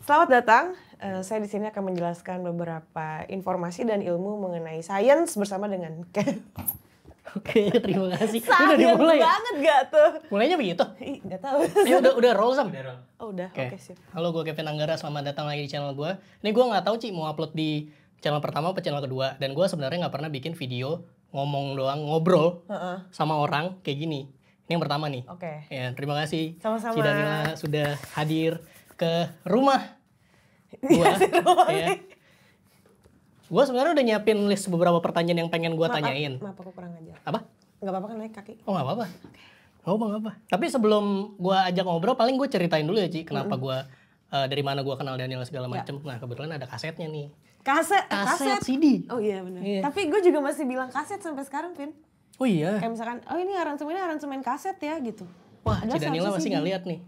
Selamat datang. Saya di sini akan menjelaskan beberapa informasi dan ilmu mengenai sains bersama dengan Kevin. Oke, terima kasih. Udah dimulai ya? Banget gak tuh? Mulainya begitu? Nggak tahu. Udah roll Sam? Oh udah, oke sip. Halo, gue Kevin Anggara, selamat datang lagi di channel gue. Ini gue nggak tahu Ci mau upload di channel pertama atau channel kedua. Dan gue sebenarnya nggak pernah bikin video ngomong doang, ngobrol sama orang kayak gini. Ini yang pertama nih. Oke. Ya, terima kasih. Sama-sama. Ci Danila sudah hadir ke rumah gue. Ya. Gue sebenarnya udah nyiapin list beberapa pertanyaan yang pengen gue tanyain. Maaf aku kurang ajar. Apa? Nggak apa-apa kan naik kaki? Oh nggak apa-apa. Nggak apa. Tapi sebelum gue ajak ngobrol, paling gue ceritain dulu ya Ci, kenapa gue dari mana gue kenal Daniel segala macem. Nah kebetulan ada kasetnya nih. Kaset CD. Oh iya benar. Iya. Tapi gue juga masih bilang kaset sampai sekarang, Vin. Oh iya. Kayak misalkan, oh ini aransemen kaset ya gitu. Wah, Ci Danila masih nggak lihat nih.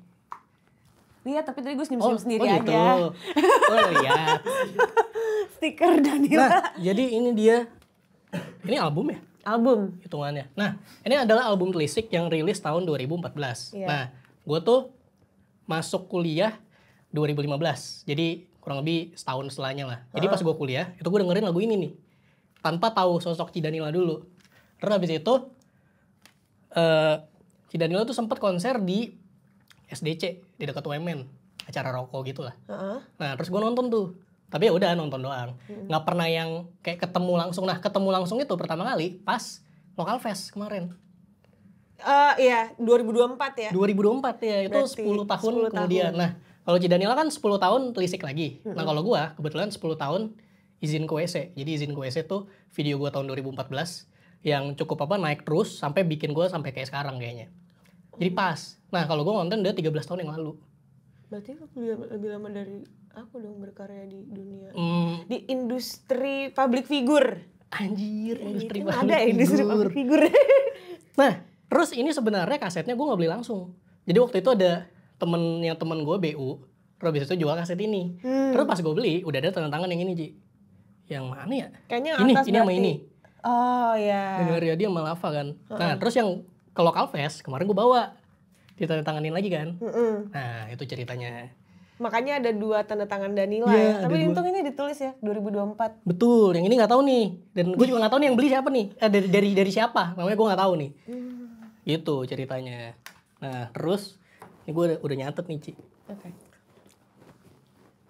Lihat, tapi tadi gue senyum-senyum sendiri gitu. aja. Oh lihat. Stiker Danila. Nah, jadi ini dia. Ini album ya? Album. Hitungannya. Nah, ini adalah album telisik yang rilis tahun 2014. Iya. Nah, gue tuh masuk kuliah 2015. Jadi kurang lebih setahun setelahnya lah. Jadi pas gue kuliah, itu gue dengerin lagu ini nih. Tanpa tahu sosok Ci Danila dulu. Terus habis itu, Ci Danila tuh sempet konser di SDC, di dekat UMN. Acara rokok gitu lah. Nah, terus gue nonton tuh. Tapi ya udah nonton doang. Nggak pernah yang kayak ketemu langsung. Nah, ketemu langsung itu pertama kali pas Local Fest kemarin. Iya, 2024 ya. 2024 ya, itu Berarti 10 tahun 10 kemudian. tahun. Nah, kalau Ci Danila kan 10 tahun telisik lagi. Nah, kalau gua kebetulan 10 tahun izin ke WC. Jadi izin ke WC tuh video gua tahun 2014 yang cukup naik terus sampai bikin gua sampai kayak sekarang kayaknya. Jadi pas. Nah, kalau gua nonton udah 13 tahun yang lalu. Berarti lebih lama dari aku dong berkarya di dunia. Di industri public figure. Anjir, industri public ada industri public figure. Nah, terus ini sebenarnya kasetnya gue nggak beli langsung. Jadi waktu itu ada temen gue BU, terus habis itu jual kaset ini. Terus pas gue beli, udah ada tanda tangan yang ini Ji. Yang mana ya? Kayaknya ini atas sama ini. Oh ya. Dengan Riyadi sama Lava kan. Nah, terus yang ke Local Fest kemarin gue bawa, ditandatanganin lagi kan. Nah, itu ceritanya. Makanya ada 2 tanda tangan Danila ya. Tapi untung ini ditulis ya 2024. Betul, yang ini nggak tahu nih. Dan gue juga nggak tahu nih yang beli siapa nih. Dari siapa? Namanya gue nggak tahu nih. Gitu ceritanya. Nah, terus ini gue udah nyatet nih Ci. Oke.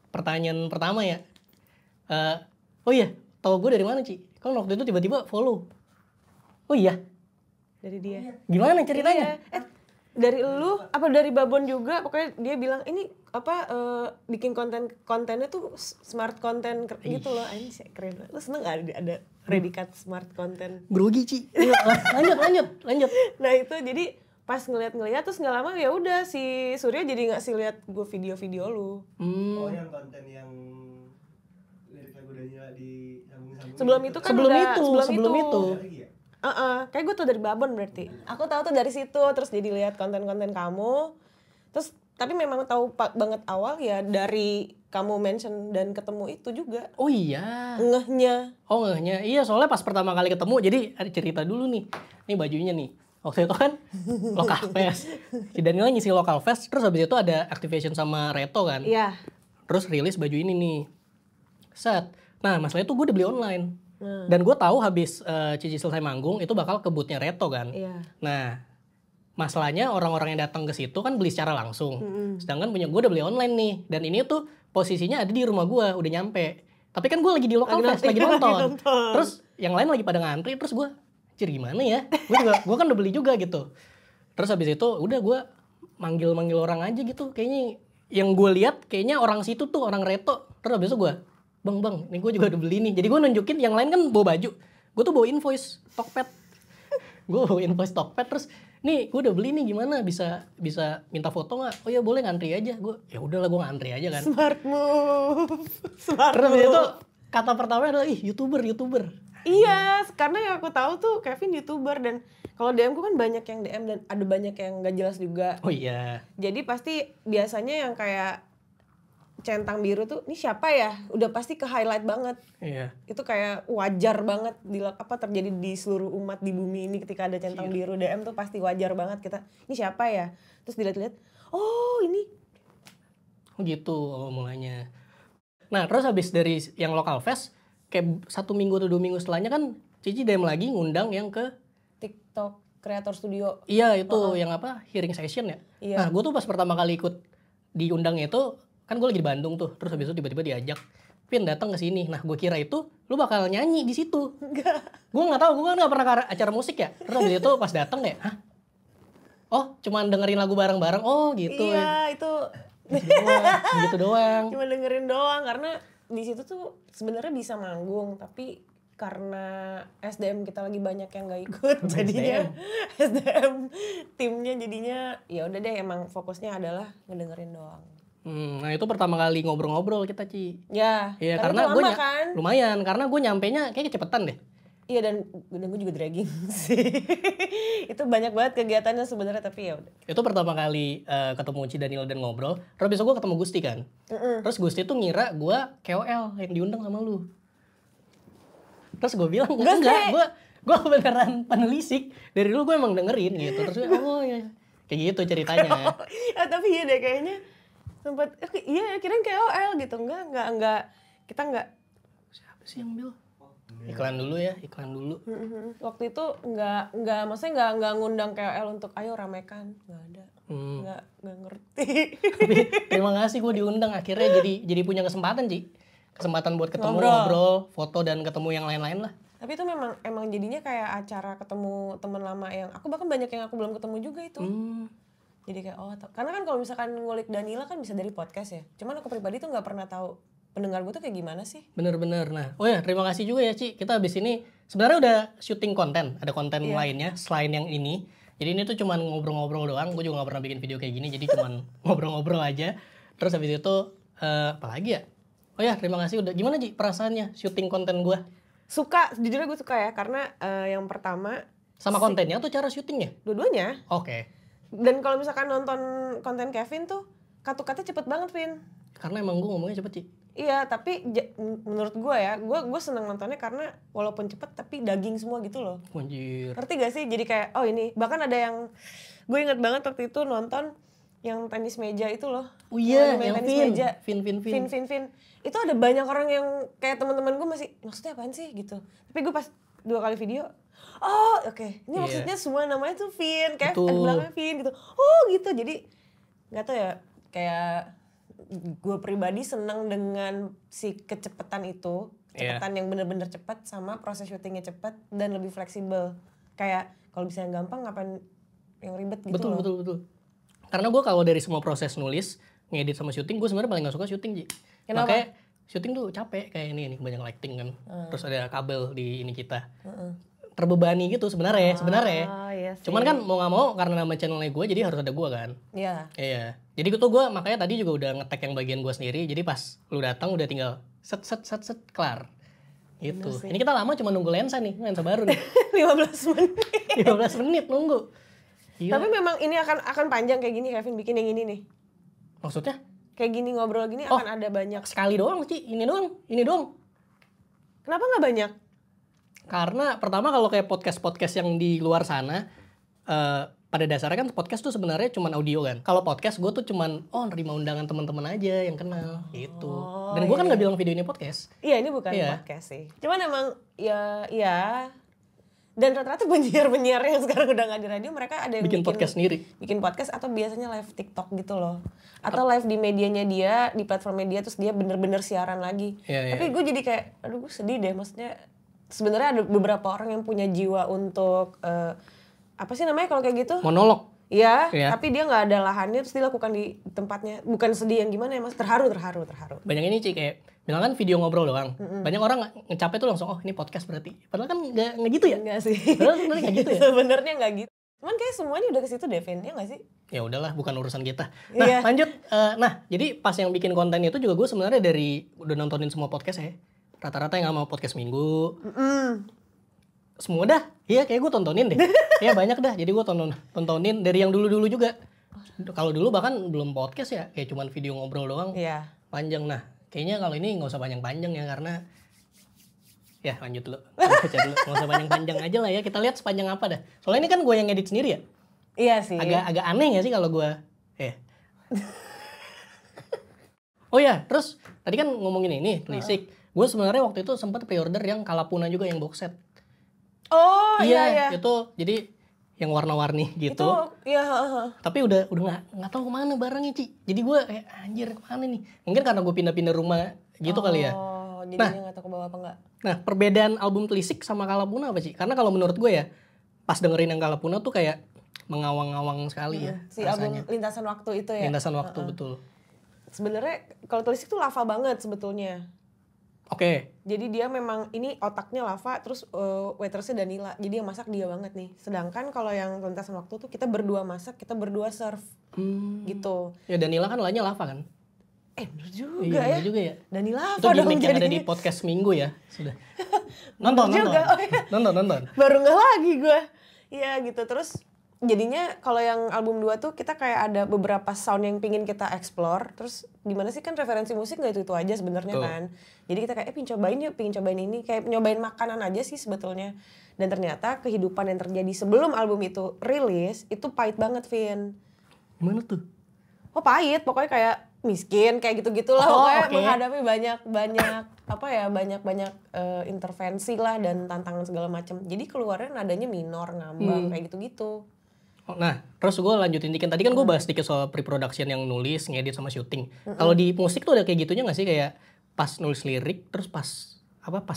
Pertanyaan pertama ya. Oh iya, tahu gue dari mana Ci? Kan waktu itu tiba-tiba follow. Oh iya. Dari dia. Gimana ceritanya? Iya. Dari lu apa dari Babon juga, pokoknya dia bilang ini bikin kontennya tuh smart content gitu loh. Anjir keren. Lu seneng gak ada predikat smart content? Grogi Ci. lanjut. Nah itu jadi pas ngeliat terus nggak lama ya udah si Surya jadi ngasih lihat gue video-video lu. Oh yang konten yang lirik lagu Danila di sambung-sambung. Sebelum itu kan sebelum itu. Kayak gue tuh dari Babon berarti. Aku tahu tuh dari situ, terus jadi lihat konten-konten kamu. Terus tapi memang tahu banget awal ya dari kamu mention dan ketemu itu juga. Oh iya. Ngehnya. Oh ngehnya. Iya, soalnya pas pertama kali ketemu jadi ada cerita dulu nih. Nih bajunya nih. Waktu itu kan Local Fest. Si Danila ngisi Local Fest, terus habis itu ada activation sama Reto kan. Iya. Terus rilis baju ini nih. Set. Nah, masalahnya tuh gue udah beli online. Dan gue tahu habis Cici selesai manggung itu bakal ke booth-nya Reto kan. Iya. Nah, masalahnya orang-orang yang datang ke situ kan beli secara langsung. Sedangkan punya gue udah beli online nih. Dan ini tuh posisinya ada di rumah gue, udah nyampe. Tapi kan gue lagi di Local Fest, lagi nonton. Terus yang lain lagi pada ngantri, terus gue, cir gimana ya? Gue kan udah beli juga gitu. Terus habis itu udah gue manggil orang aja gitu. Kayaknya yang gue lihat kayaknya orang situ tuh, orang Reto. Terus habis itu gue, Bang, ini gue juga udah beli nih. Jadi gue nunjukin, yang lain kan bawa baju. Gue tuh bawa invoice Tokped. Gue bawa invoice Tokped, terus nih gue udah beli nih, gimana bisa minta foto nggak? Oh ya boleh, ngantri aja. Gue ya udahlah, gue ngantri aja kan. Smart move. Terus itu kata pertama adalah youtuber. Iya, karena yang aku tahu tuh Kevin YouTuber dan kalau DM gue kan banyak yang DM dan ada banyak yang nggak jelas juga. Oh iya. Jadi pasti biasanya yang kayak centang biru tuh, ini siapa ya? Udah pasti ke highlight banget. Iya. Itu kayak wajar banget terjadi di seluruh umat di bumi ini ketika ada centang biru DM tuh pasti wajar banget kita. Ini siapa ya? Terus dilihat-lihat, oh ini gitu mulanya. Nah terus habis dari yang local fest, kayak 1 minggu atau 2 minggu setelahnya kan Cici DM lagi ngundang yang ke TikTok Creator Studio. iya itu yang apa hearing session ya. Iya. Nah gue tuh pas pertama kali ikut diundangnya itu kan gue lagi di Bandung tuh, terus habis itu tiba-tiba diajak, Vin datang ke sini. Nah gue kira itu lu bakal nyanyi di situ. Enggak. Gue nggak tahu, gue kan nggak pernah ke acara musik ya. Terus habis itu pas datang kayak, hah? Oh cuman dengerin lagu bareng-bareng, oh gitu. Iya itu Gitu doang. cuma dengerin doang karena di situ tuh sebenarnya bisa manggung tapi karena SDM kita lagi banyak yang nggak ikut jadinya SDM timnya jadinya ya udah deh emang fokusnya adalah ngedengerin doang. Nah itu pertama kali ngobrol-ngobrol kita Ci. Ya. Iya tapi karena itu gue lama kan. lumayan karena gue nyampenya kayak kecepetan deh. Iya dan gue juga dragging sih. Itu banyak banget kegiatannya sebenarnya tapi ya udah. Itu pertama kali ketemu Ci Daniel dan ngobrol. Terus besok gue ketemu Gusti kan. Terus Gusti tuh ngira gue KOL yang diundang sama lu. Terus gue bilang enggak, gue beneran penelisik. Dari dulu gue emang dengerin gitu. Terus gue, oh ya kayak gitu ceritanya. Tapi iya deh kayaknya sempat iya kirain KOL gitu. Enggak kita enggak. Siapa sih yang bilang? Iklan dulu ya, iklan dulu. Waktu itu enggak maksudnya enggak ngundang KOL untuk ayo ramekan, enggak ada. Enggak ngerti. Tapi terima kasih gue diundang akhirnya jadi punya kesempatan Ci. Kesempatan buat ketemu ngobrol, foto dan ketemu yang lain-lain lah. Tapi itu emang jadinya kayak acara ketemu teman lama yang aku bahkan banyak yang aku belum ketemu juga itu. Jadi kayak karena kan kalau misalkan ngulik Danila kan bisa dari podcast ya. Cuman aku pribadi tuh nggak pernah tahu pendengar gue tuh kayak gimana sih. Bener-bener. Nah, oh ya terima kasih juga ya Ci. Kita habis ini sebenarnya udah syuting konten, ada konten lainnya selain yang ini. Jadi ini tuh cuman ngobrol-ngobrol doang. Gue juga nggak pernah bikin video kayak gini, jadi cuman ngobrol-ngobrol aja. Terus habis itu apa lagi ya? Oh ya terima kasih udah. Gimana Ci perasaannya syuting konten gue? Suka, jujurnya gue suka ya karena yang pertama sama kontennya atau cara syutingnya? Dua-duanya. Oke. Dan kalau misalkan nonton konten Kevin tuh kata-kata cepet banget Vin. Karena emang gue ngomongnya cepet Ci. Iya tapi menurut gue ya, gue seneng nontonnya karena walaupun cepet tapi daging semua gitu loh. Anjir. Ngerti gak sih? Jadi kayak ini bahkan ada yang gue inget banget waktu itu nonton yang tenis meja itu loh. Oh iya, yang tenis meja. Vin. Itu ada banyak orang yang kayak teman-teman gue masih maksudnya apaan sih gitu. Tapi gue pas 2 kali video, oke. Ini maksudnya semua namanya tuh Vin, kayak ada belakangnya Vin gitu. Oh gitu. Jadi nggak tahu ya, kayak gue pribadi seneng dengan si kecepetan itu, kecepatan yang bener-bener cepat sama proses syutingnya cepat dan lebih fleksibel. Kayak kalau bisa yang gampang ngapain yang ribet gitu loh. Betul. Karena gue kalau dari semua proses nulis, ngedit sama syuting, gue sebenarnya paling gak suka syuting Ji. Kenapa? Makanya syuting tuh capek kayak ini banyak lighting kan. Terus ada kabel di ini kita. Terbebani gitu sebenarnya. Iya sih. Cuman kan mau gak mau karena nama channelnya gue jadi harus ada gue kan. Iya. Iya. Jadi gue makanya tadi juga udah nge-tag yang bagian gue sendiri. Jadi pas lu datang udah tinggal set kelar. Gitu. Ini kita lama cuma nunggu lensa baru nih. 15 menit. 15 menit nunggu. Gila. Tapi memang ini akan panjang kayak gini Kevin bikin yang ini nih. Maksudnya? Kayak gini ngobrol gini akan ada banyak. Sekali doang Ci, ini doang. Kenapa nggak banyak? Karena pertama kalau kayak podcast yang di luar sana, pada dasarnya kan podcast tuh sebenarnya cuman audio kan. Kalau podcast gue tuh cuman nerima undangan teman-teman aja yang kenal gitu. Dan gue kan nggak bilang video ini podcast. Iya ini bukan podcast sih. Cuman emang ya. Dan rata-rata penyiar yang sekarang udah nggak di radio, mereka ada yang bikin podcast sendiri. Bikin podcast atau biasanya live TikTok gitu loh. Atau live di medianya dia, di platformnya dia, terus dia bener-bener siaran lagi. Tapi gue jadi kayak, aduh gue sedih deh. Maksudnya sebenarnya ada beberapa orang yang punya jiwa untuk, apa sih namanya kalau kayak gitu? Monolog. Iya, tapi dia nggak ada lahannya, terus dia lakukan di tempatnya. Bukan sedih yang gimana ya mas, terharu. Banyak ini Ci kayak, misalkan video ngobrol doang. Banyak orang ngecapnya tuh langsung, ini podcast berarti. Padahal kan nggak gitu ya? Nggak sih. Padahal sebenarnya nggak gitu ya? Sebenarnya nggak gitu. Cuman kayak semuanya udah ke situ Devin, ya nggak sih? Ya udahlah, bukan urusan kita. Nah lanjut, jadi pas yang bikin konten itu juga gue sebenarnya udah nontonin semua podcast ya. Rata-rata yang mau podcast minggu. Semua dah, iya kayak gue tontonin deh. Iya banyak dah, jadi gue tontonin dari yang dulu juga. Kalau dulu bahkan belum podcast ya, kayak cuman video ngobrol doang. Iya. Panjang, nah kayaknya kalau ini nggak usah panjang-panjang ya karena ya lanjut dulu, nggak usah panjang-panjang aja lah ya, kita lihat sepanjang apa dah. Soalnya ini kan gue yang edit sendiri ya. Iya sih. Agak aneh ya sih kalau gue, Oh ya, terus tadi kan ngomongin ini, Telisik. Gue sebenarnya waktu itu sempat pre-order yang Kalapuna juga yang box set. Oh iya. Itu jadi yang warna-warni gitu. Itu iya. Tapi udah nggak tahu kemana barangnya, Ci. Jadi gue kayak anjir kemana nih? Mungkin karena gue pindah-pindah rumah gitu kali ya. Oh, jadinya nggak tahu ke bawah apa enggak. Nah, perbedaan album Telisik sama Kalapuna apa sih? Karena kalau menurut gue ya, pas dengerin yang Kalapuna tuh kayak mengawang-awang sekali ya. Si album Lintasan Waktu itu ya. Lintasan Waktu, betul. Sebenarnya kalau Telisik tuh lava banget sebetulnya. Oke. Jadi dia memang ini otaknya lava, terus waitersnya Danila. Jadi yang masak dia banget nih. Sedangkan kalau yang Lintasan Waktu tuh kita berdua masak, kita berdua serve. Gitu. Ya Danila kan lainnya lava kan? Bener juga Iya, ya. bener juga ya. Danila Itu apa dong gimmick yang ada jadinya? di podcast Minggu ya. Sudah. Nonton. juga. Oh, iya. Nonton. Baru nggak lagi gue. Iya gitu. Terus jadinya kalau yang album 2 tuh kita kayak ada beberapa sound yang pingin kita explore. Terus gimana sih kan referensi musik gak itu aja sebenarnya kan. Jadi kita kayak pingin cobain ini. Kayak nyobain makanan aja sih sebetulnya. Dan ternyata kehidupan yang terjadi sebelum album itu rilis itu pahit banget, Vin. Gimana tuh? Oh pahit, pokoknya kayak miskin kayak gitu-gitulah. Pokoknya menghadapi banyak intervensi lah dan tantangan segala macam. Jadi keluarnya nadanya minor, ngambang kayak gitu-gitu. Nah, terus gue lanjutin dikit. Tadi kan gue bahas dikit soal pre-production yang nulis, ngedit sama syuting. Kalau di musik tuh ada kayak gitunya gak sih? Kayak pas nulis lirik, terus pas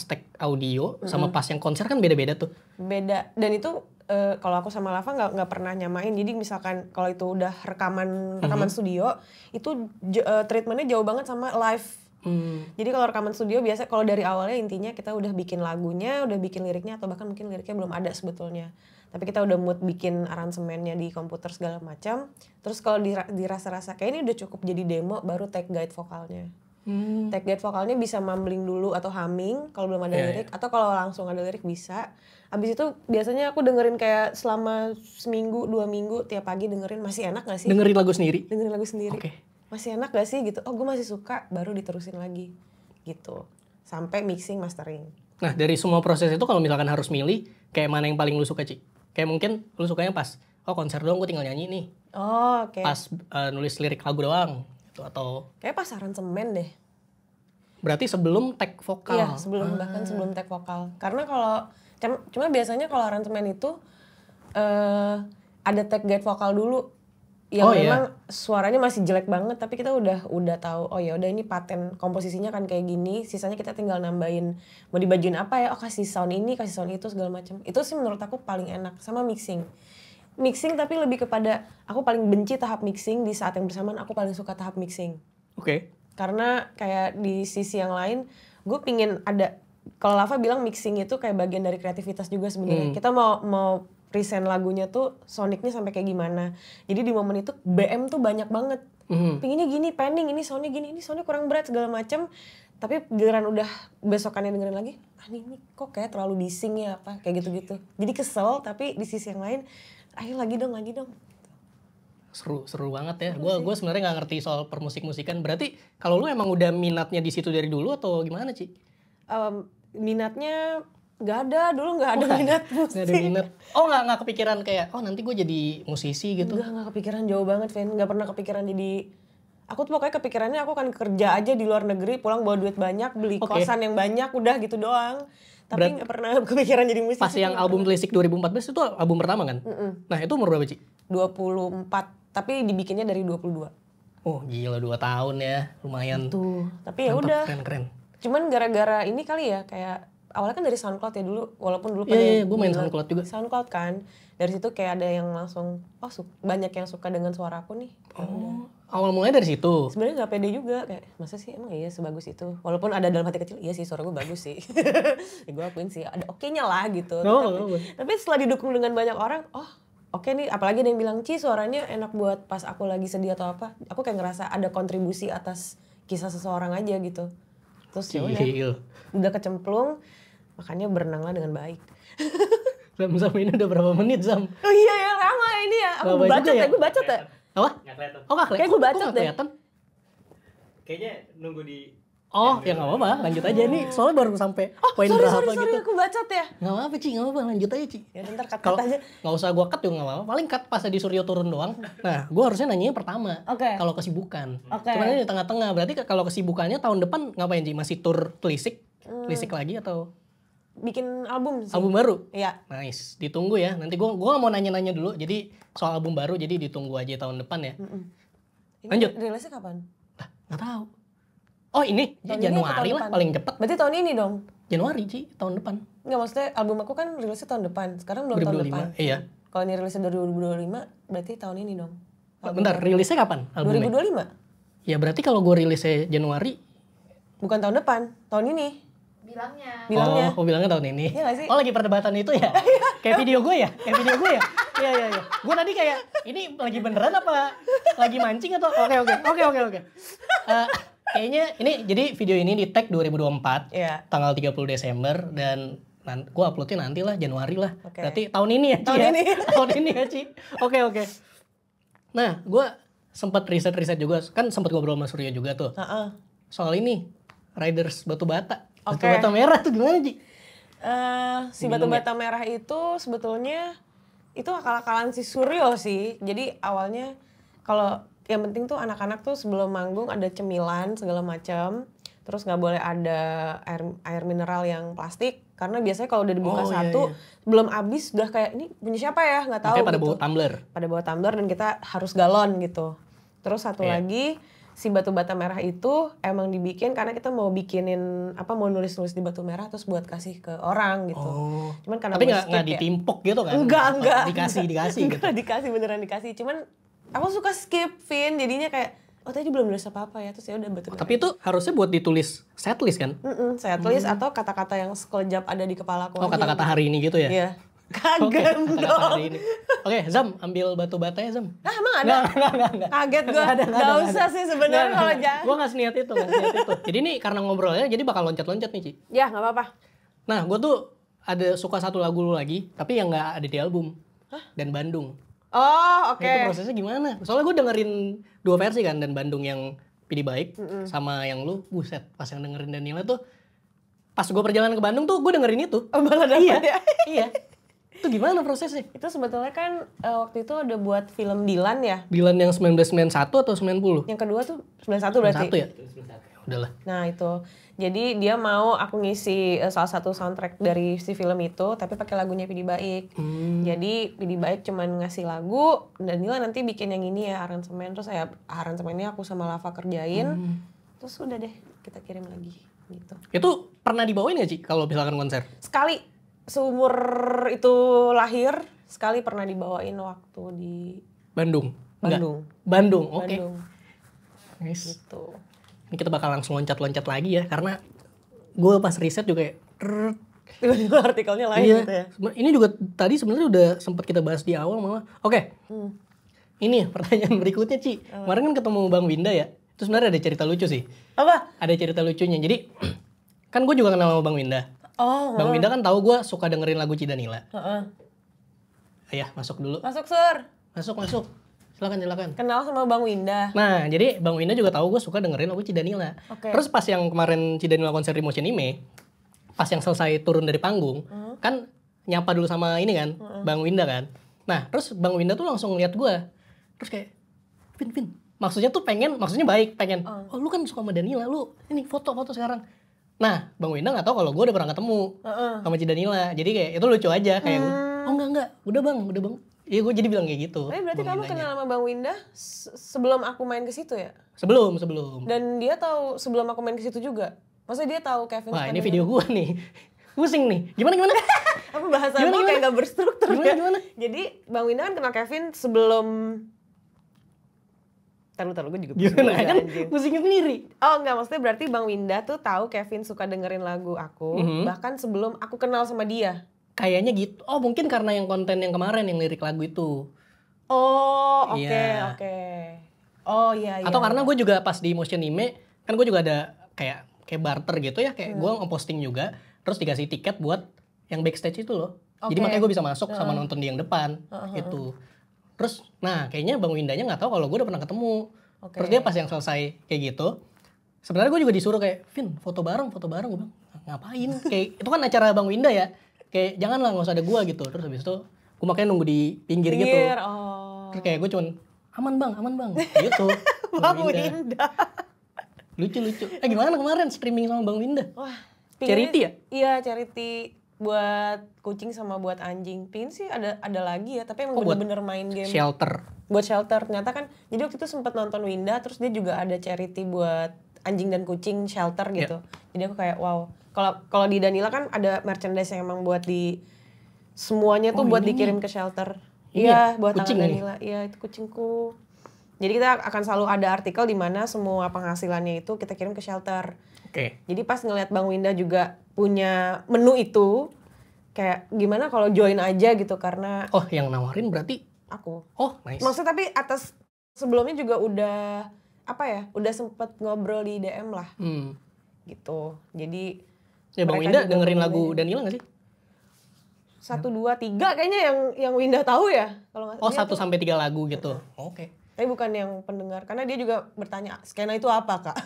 tag audio, sama pas yang konser kan beda-beda tuh. Beda. Dan itu kalau aku sama Lava nggak pernah nyamain. Jadi misalkan kalau itu udah rekaman studio, itu treatmentnya jauh banget sama live. Jadi kalau rekaman studio biasa kalau dari awalnya intinya kita udah bikin lagunya, udah bikin liriknya, atau bahkan mungkin liriknya belum ada sebetulnya. Tapi kita udah mood bikin aransemennya di komputer segala macam. Terus kalau dirasa-rasa kayak ini udah cukup jadi demo, baru take guide vokalnya. Take guide vokalnya bisa mumbling dulu atau humming kalau belum ada lirik, atau kalau langsung ada lirik bisa. Abis itu biasanya aku dengerin kayak selama seminggu, 2 minggu tiap pagi dengerin, masih enak gak sih? Dengerin lagu sendiri? Dengerin lagu sendiri. Masih enak gak sih gitu? Oh gue masih suka, baru diterusin lagi gitu. Sampai mixing, mastering. Nah dari semua proses itu kalau misalkan harus milih, kayak mana yang paling lu suka, Ci? Kayak mungkin lu sukanya pas, konser doang gue tinggal nyanyi nih. Oh oke. Pas nulis lirik lagu doang gitu, atau? Kayak pas aransemen deh. Berarti sebelum tag vokal? Iya bahkan sebelum tag vokal. Karena kalau, cuma biasanya kalau aransemen itu ada tag guide vokal dulu. Yang memang suaranya masih jelek banget, tapi kita udah tahu oh ya udah ini paten komposisinya kan kayak gini, sisanya kita tinggal nambahin mau dibajuin apa ya, kasih sound ini, kasih sound itu segala macam. Itu sih menurut aku paling enak. Sama mixing tapi lebih kepada aku paling benci tahap mixing, di saat yang bersamaan aku paling suka tahap mixing. Karena kayak di sisi yang lain gue pingin ada, kalau Lava bilang mixing itu kayak bagian dari kreativitas juga sebenarnya. Kita mau present lagunya tuh sonicnya sampai kayak gimana. Jadi di momen itu BM tuh banyak banget. Pinginnya gini, pending, ini soundnya gini, ini soundnya kurang berat segala macam. Tapi giliran udah besokannya dengerin lagi, ini kok kayak terlalu bising ya apa, kayak gitu-gitu. Jadi kesel, tapi di sisi yang lain, ayo lagi dong. Seru banget ya. Gue sebenarnya nggak ngerti soal permusik-musikan. Berarti kalau lu emang udah minatnya di situ dari dulu atau gimana, Ci? Minatnya nggak ada, dulu nggak ada minat musik. Nggak ada minat. Oh nggak kepikiran kayak nanti gue jadi musisi gitu? Nggak kepikiran, jauh banget, Vin. Nggak pernah kepikiran jadi. Aku tuh pokoknya kepikirannya aku akan kerja aja di luar negeri, pulang bawa duit banyak, beli kosan yang banyak, udah gitu doang. Tapi nggak pernah kepikiran jadi musisi. Pas yang album Telisik 2014 itu album pertama kan? Nah itu umur berapa, Ci? 24, tapi dibikinnya dari 22. Oh gila, 2 tahun ya, lumayan. Tuh, tapi ya udah. Keren. Cuman gara-gara ini kali ya, kayak awalnya kan dari SoundCloud ya dulu, walaupun dulu Iya, gue main SoundCloud juga. SoundCloud kan, dari situ kayak ada yang langsung, banyak yang suka dengan suara aku nih. Awal mulanya dari situ? Sebenarnya nggak pede juga, kayak masa sih emang iya sebagus itu. Walaupun ada dalam hati kecil, iya sih suara gue bagus sih. Ya gue akuin sih, ada oke-nya lah gitu. Tapi setelah didukung dengan banyak orang, oke nih, apalagi ada yang bilang, Ci suaranya enak buat pas aku lagi sedih atau apa. Aku kayak ngerasa ada kontribusi atas kisah seseorang aja gitu. Terus ya udah kecemplung, makanya berenanglah dengan baik. Zam ini udah berapa menit, Zam? Oh iya ya, lama ini ya. Aku gue bacot ya. Apa? Nggak kelihatan. Oh nggak kelihatan? Kayak gue bacot deh. Kayaknya nunggu di Oh, ya nggak apa-apa, lanjut aja nih. Soalnya baru sampai poin Sorry, berapa gitu. aku bacot ya. Nggak apa-apa, Ci, nggak apa-apa, lanjut aja, Ci. Ya bentar cut Kalau aja. nggak usah gua cut juga nggak apa-apa. Paling cut pas di Suryo turun doang. Nah, gua harusnya nanyanya pertama. Oke. Kalau kesibukan. Oke. Cuman ini di tengah-tengah. Berarti kalau kesibukannya tahun depan ngapain, Ci? Masih tour Telisik? Telisik lagi atau Bikin album sih. album baru? Iya. Nice, ditunggu ya. Nanti gua nggak mau nanya-nanya dulu. Jadi soal album baru, jadi ditunggu aja tahun depan ya. Ini Lanjut. rilisnya kapan? Lah, nggak tahu. Oh ini Tahun ini atau Januari tahun lah depan? paling cepet. Berarti tahun ini dong. Januari, Ci, tahun depan. Enggak, maksudnya album aku kan rilisnya tahun depan. Sekarang belum tahun 2025, depan. iya. Kalau ini rilisnya 2025, berarti tahun ini dong. Bentar, rilisnya kapan albumnya? 2025? Ya berarti kalau gue rilisnya Januari. Bukan tahun depan, tahun ini. Bilangnya. Oh, bilangnya tahun ini. Iya nggak sih? Oh lagi perdebatan itu ya? Kayak video gue ya? Kayak video gue ya? Iya, iya, iya. Gue tadi kayak, ini lagi beneran apa? Lagi mancing atau? Oke. Kayaknya ini, jadi video ini di tag 2024. Iya. Tanggal 30 Desember. Dan gue uploadnya nanti lah, Januari lah. Oke. Berarti tahun ini ya, Ci? Tahun ya? ini. Tahun ini ya, Ci? Oke. Nah, gue sempat riset juga. Kan sempat ngobrol sama Surya juga tuh. Heeh. Soal ini, Riders Batu Bata. Oke. Batu Bata Merah tuh gimana, Ci? Si batu bata merah itu sebetulnya itu akal-akalan si Suryo sih. Jadi awalnya kalau yang penting tuh anak-anak tuh sebelum manggung ada cemilan segala macam. Terus nggak boleh ada air mineral yang plastik karena biasanya kalau udah dibuka Oh, iya, satu belum habis udah kayak ini punya siapa ya nggak tahu. Makanya pada gitu. bawa tumbler. Pada bawa tumbler dan kita harus galon gitu. Terus satu Iya. lagi si batu bata merah itu emang dibikin karena kita mau bikinin mau nulis-nulis di batu merah terus buat kasih ke orang gitu. Oh. Cuman karena Tapi gue nggak skip ya. ditimpuk gitu kan? Enggak. Dikasih gitu. Enggak, dikasih beneran dikasih. Cuman aku suka skip Vin jadinya kayak tadi belum nulis apa-apa ya terus ya udah batu merah. Tapi itu harusnya buat ditulis setlist kan? Saya tulis atau kata-kata yang sekejap ada di kepala aku Oh aja kata-kata gitu. hari ini gitu ya? Iya. Oke, Kaget kata-kata dong. hari ini. Oke, Zam, ambil batu batanya Zam. Emang ada? Enggak. Kaget gue. Gak usah sih sebenarnya kalau jangan. Gue nggak seniat itu. Jadi ini karena ngobrolnya jadi bakal loncat-loncat nih, Ci. Ya nggak apa-apa. Nah, gue tuh ada suka satu lagu lu lagi, tapi yang nggak ada di album. Dan Bandung. Oh oke. Itu prosesnya gimana? Soalnya gue dengerin dua versi kan, Dan Bandung yang Pidi Baik sama yang lu, buset, pas yang dengerin Danila tuh pas gue perjalanan ke Bandung tuh gue dengerin itu. Oh, malah dapet Iya. ya. Iya. Itu gimana prosesnya? Itu sebetulnya kan waktu itu ada buat film Dilan ya. Dilan yang 1991 atau 90? Yang kedua tuh 91 berarti. 91 ya? Ya udahlah. Nah itu, jadi dia mau aku ngisi salah satu soundtrack dari si film itu, tapi pakai lagunya Pidi Baik. Jadi Pidi Baik cuman ngasih lagu, dan Nila nanti bikin yang ini ya aransemen, terus saya aransemennya aku sama Lava kerjain, terus udah deh kita kirim lagi gitu. Itu pernah dibawain gak Ci kalau misalkan konser? Sekali seumur itu lahir, sekali pernah dibawain waktu di Bandung? Enggak? Bandung. Bandung, oke. Bandung Nice. gitu. Ini kita bakal langsung loncat-loncat lagi ya, karena gue pas riset juga kayak Tiba-tiba artikelnya lain iya. gitu ya. Ini juga tadi sebenarnya udah sempat kita bahas di awal malah. Oke. Ini pertanyaan berikutnya Ci. Kemarin kan ketemu Bang Winda ya. Itu sebenarnya ada cerita lucu sih. Apa? Ada cerita lucunya. Jadi kan gue juga kenal sama Bang Winda. Oh, Bang Winda kan tahu gue suka dengerin lagu Cidanila. heeh. Ya masuk dulu. Masuk Sur. Masuk. Silakan. Kenal sama Bang Winda. Nah, jadi Bang Winda juga tahu gue suka dengerin lagu Cidanila. Oke. Terus pas yang kemarin Cidanila konser di Motion Ime, pas yang selesai turun dari panggung, kan nyapa dulu sama ini kan, Bang Winda kan. Nah, terus Bang Winda tuh langsung lihat gue. Terus kayak, Vin. Maksudnya baik, pengen. Oh, lu kan suka sama Danila, lu ini foto-foto sekarang. Nah, Bang Winda nggak tahu kalau gue udah pernah ketemu sama Cidanila. Jadi kayak itu lucu aja, kayak oh enggak, udah bang. Iya, gue jadi bilang kayak gitu. Tapi berarti Bang kamu Windanya. kenal sama Bang Winda sebelum aku main ke situ ya? Sebelum. Dan dia tahu sebelum aku main ke situ juga. Maksudnya dia tahu Kevin. Wah, suka ini dengerin. video gue nih. Pusing nih. Gimana? Apa bahasa Gimana, gue gimana? kayak gak berstruktur ya? Gimana? Jadi Bang Winda kan kenal Kevin sebelum. Taruh gue juga pusing Gimana juga, kan? anjing. Pusing sendiri. Oh enggak, maksudnya berarti Bang Winda tuh tahu Kevin suka dengerin lagu aku bahkan sebelum aku kenal sama dia. Kayaknya gitu. Oh, mungkin karena yang konten yang kemarin yang lirik lagu itu. Oh, oke. Iya. Oh iya. Atau karena gue juga pas di Motion Ime, kan gue juga ada kayak barter gitu ya, kayak gue ngeposting juga, terus dikasih tiket buat yang backstage itu loh. Jadi Oke. makanya gue bisa masuk sama nonton di yang depan gitu. Terus, nah kayaknya Bang Windanya nggak tahu kalau gue udah pernah ketemu. Oke. Terus dia pas yang selesai kayak gitu, Sebenarnya gue juga disuruh kayak, Vin, foto bareng. Gue bilang, ngapain? Kayak itu kan acara Bang Winda ya. Kayak janganlah, nggak usah ada gue gitu. Terus habis itu gue makanya nunggu di pinggir gitu. Terus kayak gue cuman aman bang gitu. Bang Winda. Lucu. Gimana kemarin streaming sama Bang Winda? Wah, Charity ya? Iya, charity buat kucing sama buat anjing. Pingin sih ada lagi ya, tapi emang bener-bener main game. Shelter. Buat shelter. Ternyata kan, jadi waktu itu sempat nonton Winda, terus dia juga ada charity buat anjing dan kucing shelter gitu. Jadi aku kayak wow. Kalau di Danila kan ada merchandise yang emang buat di semuanya tuh buat dikirim ke shelter. Iya, buat tangan Danila. Iya, itu kucingku. Jadi kita akan selalu ada artikel di mana semua penghasilannya itu kita kirim ke shelter. Oke. Jadi pas ngeliat Bang Winda juga punya menu itu, kayak gimana kalau join aja gitu karena Oh, yang nawarin berarti aku. Oh, nice. Maksudnya tapi atas sebelumnya juga udah udah sempet ngobrol di DM lah. Gitu. Jadi ya Bang Winda dengerin lagu Danila gak sih? 1, 2, 3 kayaknya yang Winda tahu ya. Kalau nggak. Oh, 1-3 lagu gitu. Oke. Tapi bukan yang pendengar, karena dia juga bertanya, skena itu apa kak?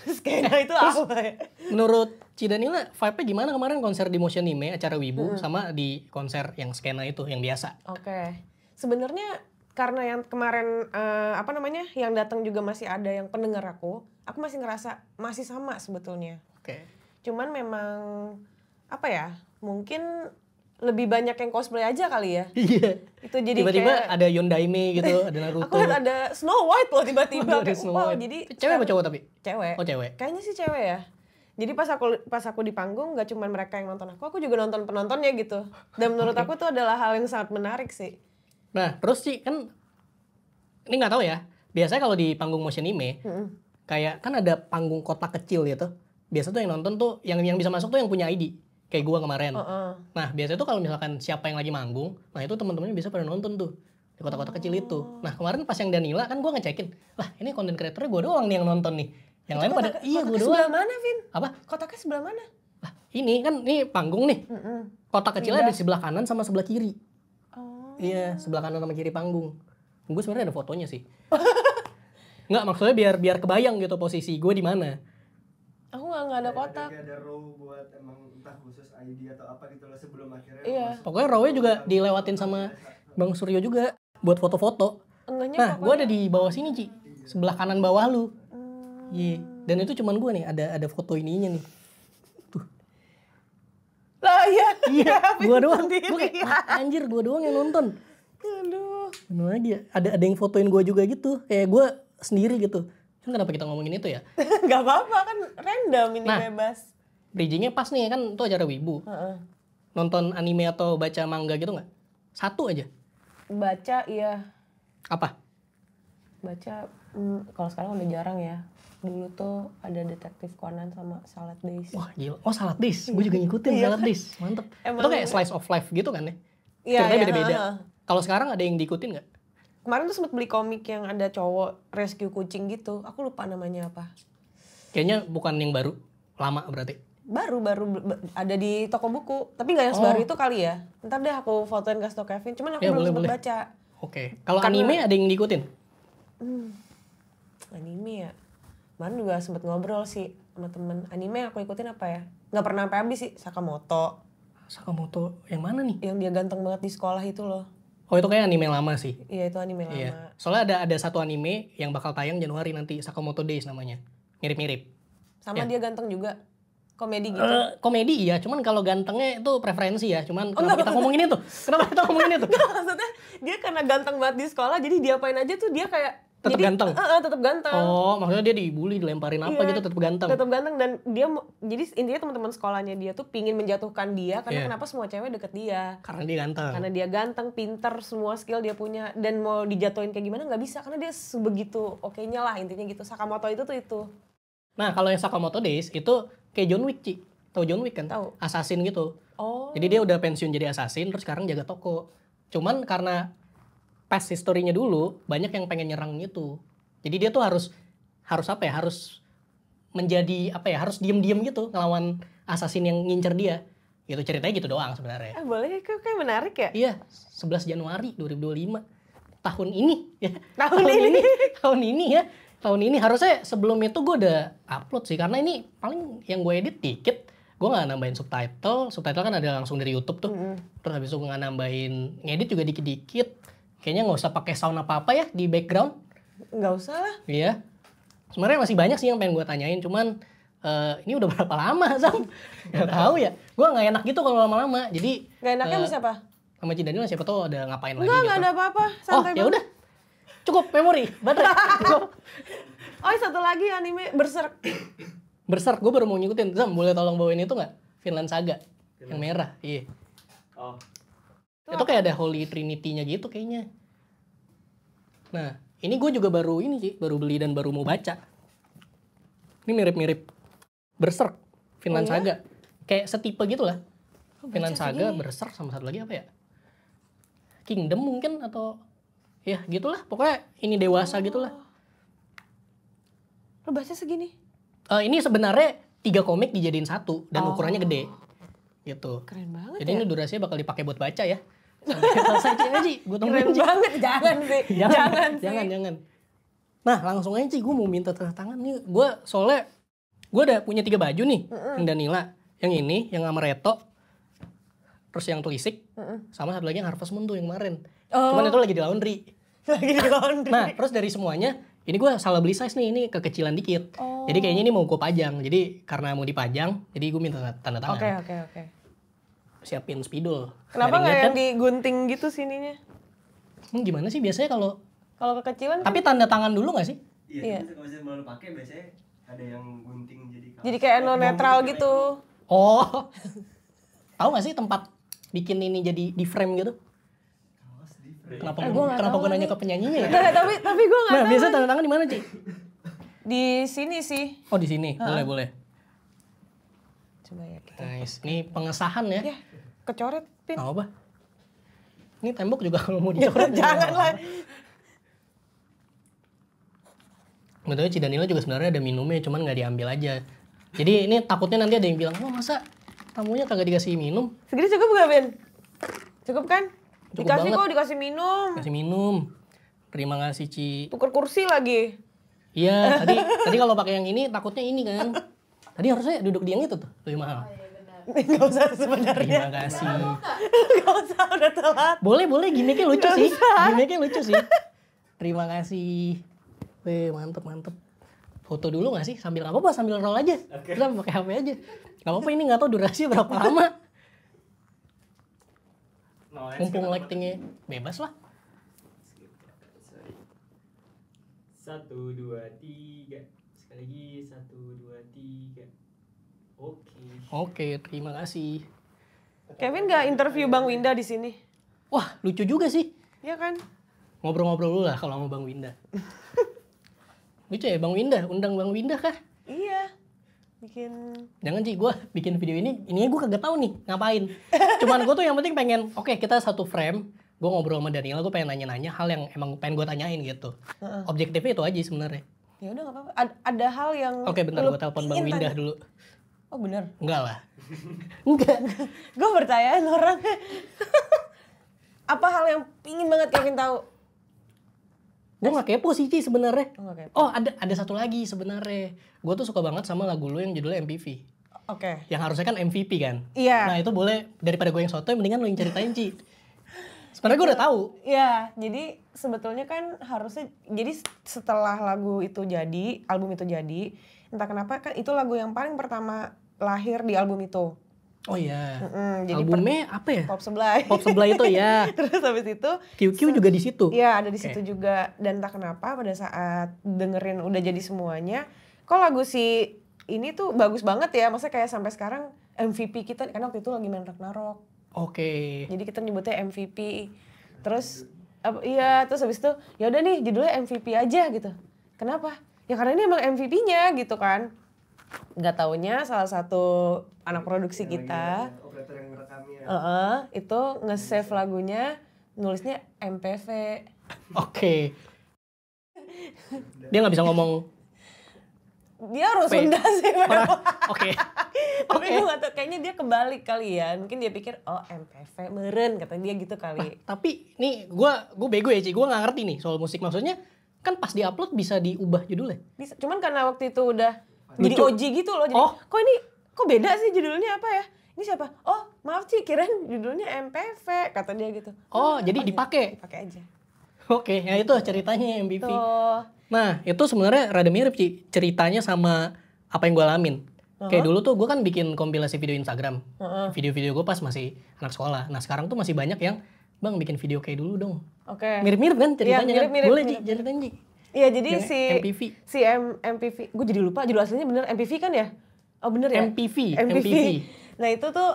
Skena itu apa ya? Menurut Cidanila, vibe-nya gimana kemarin konser di Motion Anime, acara Wibu, sama di konser yang skena itu, yang biasa? Oke. Sebenarnya karena yang kemarin, yang datang juga masih ada yang pendengar aku masih ngerasa masih sama sebetulnya. Oke. Cuman memang, mungkin lebih banyak yang cosplay aja kali ya. Iya. Itu jadi tiba-tiba kayak, ada Yondaime gitu, ada Naruto. aku lihat ada Snow White loh tiba-tiba. Ada Snow White. Jadi cewek apa cowok tapi? Cewek. Oh, cewek. Kayaknya sih cewek ya. Jadi pas aku di panggung nggak cuma mereka yang nonton aku juga nonton penontonnya gitu. Dan menurut aku tuh adalah hal yang sangat menarik sih. Nah, terus sih kan ini nggak tahu ya. Biasanya kalau di panggung Motion Anime, kayak kan ada panggung kotak kecil gitu. Biasa tuh yang nonton tuh yang bisa masuk tuh yang punya ID. Kayak gua kemarin. Nah, biasanya tuh kalau misalkan siapa yang lagi manggung, nah itu teman-temannya bisa pada nonton tuh di kotak-kotak kecil itu. Nah, kemarin pas yang Danila kan gua ngecekin, lah ini konten kreatornya gua doang nih yang nonton nih. Yang lain pada iya gua doang. Sebelah mana, Vin? Apa? Kotaknya sebelah mana? Lah, ini panggung nih. Kotak kecilnya ada di sebelah kanan sama sebelah kiri. Oh. Iya, sebelah kanan sama kiri panggung. Gue sebenarnya ada fotonya sih. Enggak, maksudnya biar kebayang gitu posisi gue di mana. Aku nggak ada kotak. Kayak ada row buat emang entah khusus ID atau apa gitu loh sebelum akhirnya. Iya. Pokoknya row-nya juga dilewatin sama Bang Suryo juga buat foto-foto. Nah, gue ada di bawah sini, Ci. Sebelah kanan bawah lu. Iya. Dan itu cuman gue nih, ada foto ininya nih. Tuh. Lah iya. Iya, gue doang. Gue kayak, anjir, gue doang yang nonton. Aduh. Bener lagi ya. Ada yang fotoin gue juga gitu. Kayak gue sendiri gitu. Kan kenapa kita ngomongin itu ya? Gak apa-apa kan random ini bebas. Bridgingnya pas nih kan itu acara Wibu. Nonton anime atau baca manga gitu nggak? Satu aja. Baca iya. Apa? Baca kalau sekarang udah jarang ya. Dulu tuh ada Detektif Conan sama Salad Days. Wah gila. Oh Salad Days. Gue juga ngikutin Salad Days. Mantep. Itu kayak slice of life gitu kan ya? Ceritanya beda-beda. Kalau sekarang ada yang diikutin nggak? Kemarin tuh sempet beli komik yang ada cowok rescue kucing gitu. Aku lupa namanya apa. Kayaknya bukan yang baru. Lama berarti. Baru ada di toko buku. Tapi gak yang sebaru itu kali ya. Ntar deh aku fotoin kasih tau Kevin. Cuman aku belum sempet baca. Oke. Kalau anime ada yang diikutin? Anime ya. Kemarin juga sempet ngobrol sih sama temen. Anime yang aku ikutin apa ya? Gak pernah sampai habis sih. Sakamoto. Sakamoto yang mana nih? Yang dia ganteng banget di sekolah itu loh. Oh itu kayak anime lama sih. Iya itu anime lama. Iya. Soalnya ada satu anime yang bakal tayang Januari nanti, Sakamoto Days namanya. Mirip-mirip. Sama dia ganteng juga. Komedi gitu. Komedi iya, cuman kalau gantengnya itu preferensi ya. Cuman kenapa kita ngomongin itu? Kenapa kita ngomongin itu? Maksudnya dia karena ganteng banget di sekolah, jadi diapain aja tuh dia kayak tetap ganteng. Tetap ganteng. Oh, maksudnya dia dibully, dilemparin apa gitu tetap ganteng. Tetap ganteng dan dia jadi intinya teman-teman sekolahnya dia tuh pingin menjatuhkan dia karena kenapa semua cewek deket dia? Karena dia ganteng. Karena dia ganteng, pinter, semua skill dia punya dan mau dijatuhin kayak gimana nggak bisa karena dia sebegitu oke-nya lah intinya gitu. Sakamoto itu tuh itu. Nah, kalau yang Sakamoto Days itu kayak John Wick, Ci. Tahu John Wick kan? Tahu. Assassin gitu. Oh. Jadi dia udah pensiun jadi assassin terus sekarang jaga toko. Cuman karena past history-nya dulu banyak yang pengen nyerang gitu. Jadi dia tuh harus apa ya? Harus menjadi apa ya? Harus diem-diem gitu ngelawan assassin yang ngincer dia. Gitu ceritanya gitu doang sebenarnya. Boleh kayak menarik ya? Iya, 11 Januari 2025. Tahun ini ya. Tahun ini ya. tahun ini. Harusnya sebelum itu gue udah upload sih, karena ini paling yang gue edit dikit. Gue nggak nambahin subtitle kan ada langsung dari YouTube tuh. Terus habis itu gue nggak nambahin, ngedit juga dikit-dikit. Kayaknya nggak usah pakai sound apa-apa ya di background. Nggak usah lah. Iya. Sebenarnya masih banyak sih yang pengen gue tanyain, cuman ini udah berapa lama Sam? Gak tahu ya. Gue nggak enak gitu kalau lama-lama. Jadi Nggak enaknya sama siapa? sama Cidanil siapa tahu ada ngapain lagi Enggak, gitu. nggak ada apa-apa. Oh Santai ya udah. Cukup memori, baterai. Cukup. Oh, satu lagi anime Berserk. Berserk, gue baru mau ngikutin. Sam, boleh tolong bawain itu nggak? Vinland Saga. Yang merah. Iya. Oh, Itu kayak ada Holy Trinity-nya gitu kayaknya. Nah, ini gue juga baru ini sih, baru beli dan baru mau baca. Ini mirip-mirip Berserk, Vinland Oh, Saga. Kayak setipe gitu lah. Vinland baca Saga, segini. Berserk, sama satu lagi apa ya? Kingdom mungkin atau ya gitulah. Pokoknya ini dewasa gitulah. Lo baca segini? Ini sebenarnya 3 komik dijadiin satu dan ukurannya gede. Gitu. Keren banget Jadi ya. ini durasinya bakal dipakai buat baca ya. Sampai selesai Ci. Gue tungguin Keren Ci. banget, jangan sih. Jangan sih. jangan. Nah langsung aja Ci, gue mau minta tanda tangan nih. Gue soalnya gue udah punya 3 baju nih. Yang Danila, yang ini, yang Amaretto, terus yang Tulisik, sama satu lagi yang Harvest Moon tuh yang kemarin. Cuman itu lagi di laundry. Lagi di laundry. Nah terus dari semuanya, ini gue salah beli size nih, ini kekecilan dikit. Jadi kayaknya ini mau gue pajang. Jadi karena mau dipajang, jadi gue minta tanda tangan. Oke. Siapin spidol. Kenapa Dari nggak niat yang digunting gitu sininya? Gimana sih biasanya kalau Kalau kekecilan kan tapi tanda tangan dulu gak sih? iya. Kalau misalnya mau lo pakai biasanya ada yang gunting jadi jadi kayak no netral gitu. Oh. Tahu gak sih tempat bikin ini jadi di frame gitu? Kenapa gue nanya ke penyanyinya ya? Nah, tapi gue nggak Nah, tahu. biasa tanda tangan di mana, Ci? Di sini sih. Oh, di sini. Boleh. Coba ya kita. Nice. Ini pengesahan ya. Ya, kecoret pin. Nggak apa. Ini tembok juga kalau mau dicoret. Jangan lah. Betulnya Cidanila juga sebenarnya ada minumnya, cuman nggak diambil aja. Jadi ini takutnya nanti ada yang bilang, oh masa tamunya kagak dikasih minum? Segini cukup nggak, Ben? Cukup kan? Cukup Dikasih banget. kok, dikasih minum. Kasih minum. Terima kasih Ci. Tuker kursi lagi. Iya, tadi kalau pakai yang ini takutnya ini kan. Tadi harusnya duduk di yang itu tuh, lebih mahal. Nggak usah sebenarnya. Terima kasih. Nggak usah, udah telat. Boleh, gimmicknya lucu sih. Gimmicknya lucu sih. Terima kasih. Weh, mantep. Foto dulu gak sih? Sambil gak apa-apa, sambil roll aja. Kita pakai HP aja. Gak apa-apa, ini gak tahu durasi berapa lama. Mumpung lightingnya bebas lah. 1, 2, 3. Sekali lagi 1, 2, 3. Oke, terima kasih. Kevin nggak interview Bang Winda di sini? Wah, lucu juga sih. Iya kan? Ngobrol-ngobrol dulu lah kalau sama Bang Winda. Lucu ya Bang Winda, undang Bang Winda kah? Iya. Bikin. Jangan Ci, gue bikin video ininya gue kagak tahu nih ngapain. Cuman gue tuh yang penting pengen, oke, kita satu frame, gue ngobrol sama Danila, gue pengen nanya-nanya hal yang emang pengen gue tanyain gitu. Objektifnya itu aja sebenarnya. Ya udah nggak apa-apa. Ada hal yang. Oke, bentar gue telepon Bang Winda dulu. Oh bener. Enggak lah. Enggak. Gue percayaan orang. Apa hal yang pingin banget Kevin tahu? Gue gak kepo sih Ci sebenarnya. Oh, nggak kepo. Oh ada satu lagi sebenarnya. Gue tuh suka banget sama lagu lu yang judulnya MPV. Oke. Yang harusnya kan MVP kan. Iya. Nah itu boleh, daripada gue yang sotoy mendingan lu yang ceritain Ci. Sebenarnya gue udah tahu. Iya, jadi sebetulnya kan harusnya, jadi setelah lagu itu jadi, album itu jadi, entah kenapa kan itu lagu yang paling pertama lahir di album itu. Oh iya. Jadi Albumnya apa ya? Pop Sebelah. Pop sebelah itu ya. Terus habis itu, QQ juga di situ. iya ada di situ juga. Dan entah kenapa pada saat dengerin udah jadi semuanya, kok lagu si ini tuh bagus banget ya, maksudnya kayak sampai sekarang MVP kita, karena waktu itu lagi main Ragnarok. Oke. Jadi kita nyebutnya MVP. Terus iya, terus habis itu ya udah nih judulnya MVP aja gitu. Kenapa? Ya karena ini emang MVP-nya gitu kan. Nggak taunya salah satu anak produksi kita operator yang merekamnya. itu nge-save lagunya nulisnya MPV. Oke. Dia nggak bisa ngomong. Dia harus Sunda sih. Oke. Tapi gue gak tau, kayaknya dia kebalik kali ya. Mungkin dia pikir, oh MPV meren, kata dia gitu kali. Tapi nih gue bego ya Ci, gue nggak ngerti nih soal musik. Maksudnya kan pas di-upload bisa diubah judulnya. Bisa. Cuman karena waktu itu udah jadi Lucu. OG gitu loh. Jadi kok beda sih judulnya apa ya? Ini siapa? Oh, maaf Ci, kirain judulnya MPV kata dia gitu. Oh, jadi dipakai. Dipakai aja. Oke, ya itu ceritanya MPV. Tuh. Nah, itu sebenarnya rada mirip Ci, ceritanya sama apa yang gue alamin. Kayak dulu tuh gue kan bikin kompilasi video Instagram. Video-video gue pas masih anak sekolah. Nah, sekarang tuh masih banyak yang, Bang bikin video kayak dulu dong. Oke. Mirip-mirip kan ceritanya? Iya, mirip-mirip, Boleh Ci, mirip-mirip. ceritain Ci. Iya, jadi Yang MPV. MPV, gue jadi lupa judul aslinya bener MPV kan ya? Oh bener ya? MPV. Nah itu tuh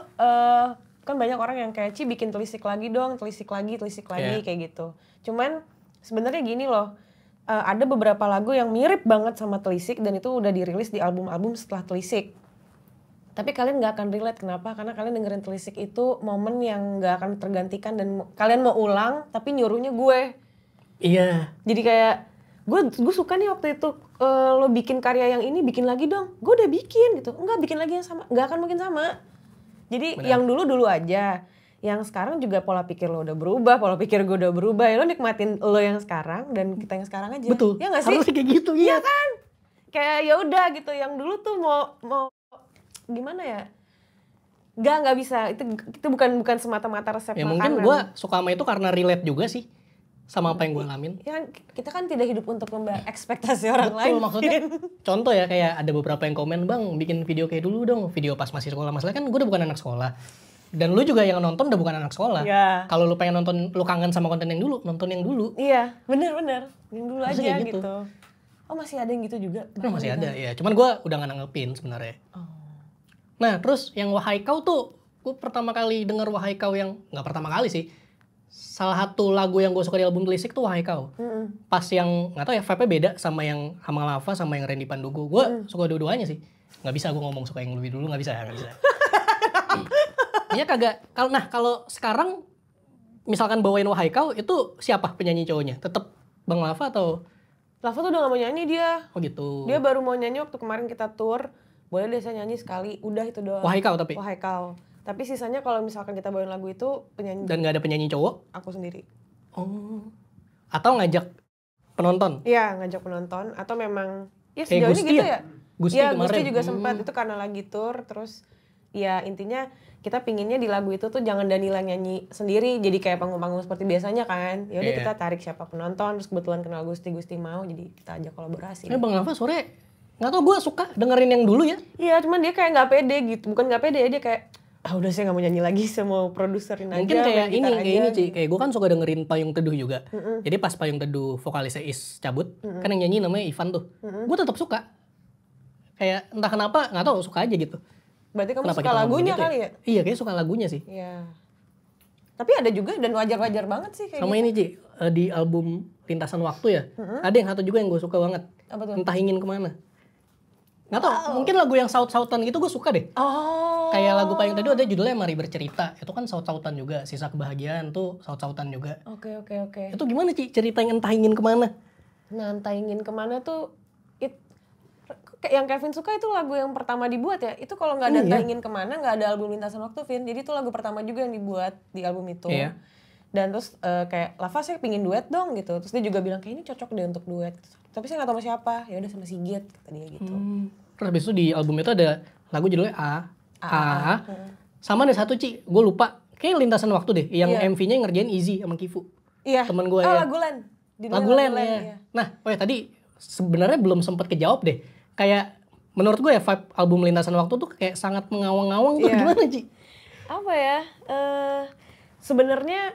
kan banyak orang yang kayak Ci bikin telisik lagi dong, telisik lagi Yeah. kayak gitu. Cuman sebenarnya gini loh, ada beberapa lagu yang mirip banget sama telisik dan itu udah dirilis di album-album setelah telisik. Tapi kalian nggak akan relate, kenapa? Karena kalian dengerin telisik itu momen yang nggak akan tergantikan dan kalian mau ulang tapi nyuruhnya gue. Iya. Jadi kayak gue suka nih waktu itu lo bikin karya yang ini bikin lagi dong. Gue udah bikin gitu. Enggak bikin lagi yang sama, nggak akan mungkin sama. Jadi Benar. yang dulu aja. Yang sekarang juga pola pikir lo udah berubah, pola pikir gue udah berubah. Ya lo nikmatin lo yang sekarang dan kita yang sekarang aja. Betul. Ya nggak sih? Harusnya kayak gitu, iya. kan? Kayak ya udah gitu. Yang dulu tuh mau gimana ya? Nggak bisa. Itu bukan semata-mata resep Ya makanan. mungkin gue suka sama itu karena relate juga sih sama apa yang gue alamin. Ya kan kita kan tidak hidup untuk membayar ekspektasi orang Betul, lain. maksudnya contoh ya kayak ada beberapa yang komen, Bang bikin video kayak dulu dong, video pas masih sekolah. Masalahnya kan gue udah bukan anak sekolah. Dan lu juga yang nonton udah bukan anak sekolah. Iya. Kalau lu pengen nonton, lu kangen sama konten yang dulu, nonton yang dulu. Iya, bener. Yang dulu Maksudnya aja kayak gitu. gitu. Oh masih ada yang gitu juga? Nah, masih ada ya, cuman gue udah gak nanggepin sebenarnya. Nah terus yang Wahai Kau tuh, gue pertama kali denger Wahai Kau yang, gak pertama kali sih, salah satu lagu yang gue suka di album Telisik tuh Wahai Kau. Pas yang, gak tau ya, vibe-nya beda sama yang Hama Lava sama yang Randy Pandugo. Gue suka dua-duanya sih. Gak bisa gue ngomong suka yang lebih dulu, gak bisa. Iya kagak. Kalau sekarang misalkan bawain Wahai Kau, itu siapa penyanyi cowoknya? Tetep Bang Lava atau? Lava tuh udah gak mau nyanyi dia. Oh gitu. Dia baru mau nyanyi waktu kemarin kita tour. Boleh deh saya nyanyi sekali, udah itu doang. Wahai Kau tapi? Wahai Kau. Tapi sisanya kalau misalkan kita bawain lagu itu penyanyi Dan gak ada penyanyi cowok? aku sendiri. Oh. Atau ngajak penonton? Iya, ngajak penonton atau memang ya Kayak sejauh ini Gusti gitu ya? ya. Gusti Iya, kemarin. Gusti juga sempat itu karena lagi tour terus ya intinya kita pinginnya di lagu itu tuh jangan Danila nyanyi sendiri jadi kayak panggung-panggung seperti biasanya kan. Ya udah Iya. kita tarik siapa penonton terus kebetulan kenal Gusti mau jadi kita ajak kolaborasi. Bang Lava sore nggak tau, gue suka dengerin yang dulu ya. Iya, cuman dia kayak nggak pede gitu. Bukan nggak pede ya, dia kayak udah saya nggak mau nyanyi lagi, saya mau produserin aja. Mungkin kayak main gitar ini aja. Ci. Kayak gue kan suka dengerin Payung Teduh juga. Jadi pas Payung Teduh vokalisnya Is cabut, kan yang nyanyi namanya Ivan tuh. Gue tetap suka. Kayak entah kenapa, nggak tahu suka aja gitu. Berarti kamu Kenapa suka kita ngomong lagunya gitu kali ya? Iya, kayaknya suka lagunya sih. Iya. Tapi ada juga dan wajar-wajar banget sih kayak Sama gitu. ini Ci, di album Lintasan Waktu ya, ada yang satu juga yang gue suka banget. Apa tuh? Entah Ingin Kemana. Nggak tau, mungkin lagu yang saut-sautan gitu gue suka deh. Oh. Kayak lagu Payung Teduh ada judulnya Mari Bercerita. Itu kan saut-sautan juga, Sisa Kebahagiaan tuh saut-sautan juga. Oke. Itu gimana Ci cerita yang Entah Ingin Kemana? Nah, entah ingin kemana tuh kayak yang Kevin suka itu lagu yang pertama dibuat ya. Itu kalau nggak ada entah ingin kemana nggak ada album Lintasan Waktu, Vin. Jadi itu lagu pertama juga yang dibuat di album itu. Iya. Dan terus kayak Lava saya pingin duet dong gitu. Terus dia juga bilang kayak ini cocok deh untuk duet. Tapi saya nggak tahu sama siapa. Ya udah sama Sigit kata dia gitu. Terus habis itu di album itu ada lagu judulnya A. Sama ada satu Ci, gue lupa. Kayak Lintasan Waktu deh, yang MV-nya ngerjain Easy sama Kifu. Iya. Temen gue oh, ya. lagu Len. Lagu Len ya. Nah, tadi sebenarnya belum sempet kejawab deh. Kayak menurut gue ya vibe album Lintasan Waktu tuh kayak sangat mengawang-awang tuh gimana Ci? Apa ya? Sebenarnya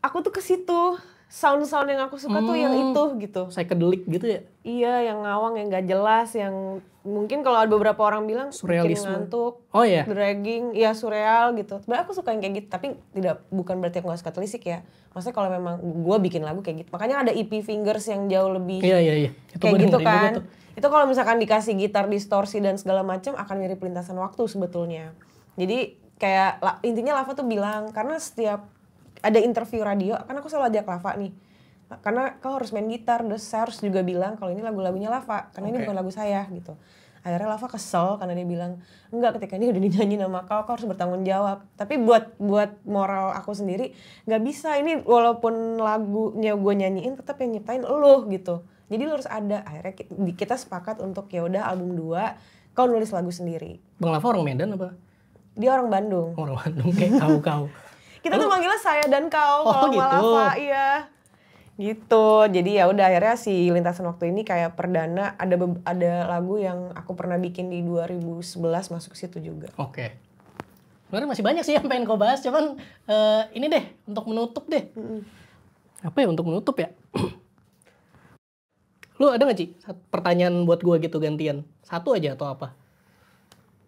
aku tuh ke situ. Sound-sound yang aku suka tuh yang itu gitu. Psychedelic gitu ya? Iya, yang ngawang, yang gak jelas, yang mungkin kalau ada beberapa orang bilang bikin Surrealisme. ngantuk, Oh iya? dragging, ya surreal gitu. Sebenarnya aku suka yang kayak gitu, tapi bukan berarti aku gak suka telisik ya. Maksudnya kalau memang gue bikin lagu kayak gitu. Makanya ada EP Fingers yang jauh lebih Iya. Itu kayak gue gitu dengerin juga kan. tuh. Itu kalau misalkan dikasih gitar distorsi dan segala macam akan mirip Lintasan Waktu sebetulnya. Jadi kayak intinya Lava tuh bilang, karena setiap ada interview radio, kan aku selalu ajak Lava nih. Karena kau harus main gitar, terus saya harus juga bilang kalau ini lagu-lagunya Lava, karena ini bukan lagu saya gitu. Akhirnya Lava kesel karena dia bilang, enggak, ketika ini udah dinyanyi nama kau harus bertanggung jawab. Tapi buat moral aku sendiri, nggak bisa, ini walaupun lagunya gue nyanyiin tetap yang nyiptain lo gitu. Jadi lo harus ada. Akhirnya kita sepakat untuk ya udah album 2 kau nulis lagu sendiri. Bang Lava orang Medan apa? Dia orang Bandung. Orang Bandung kayak kau. Kita tuh manggilnya saya dan kau Oh, kalau gitu. Lava, iya. Gitu. Jadi ya udah akhirnya si Lintasan Waktu ini kayak perdana ada lagu yang aku pernah bikin di 2011 masuk situ juga. Oke. Sebenarnya masih banyak sih yang pengen kau bahas, cuman ini deh untuk menutup deh. Apa ya untuk menutup ya? Lu ada gak Ci pertanyaan buat gua gitu gantian? Satu aja atau apa?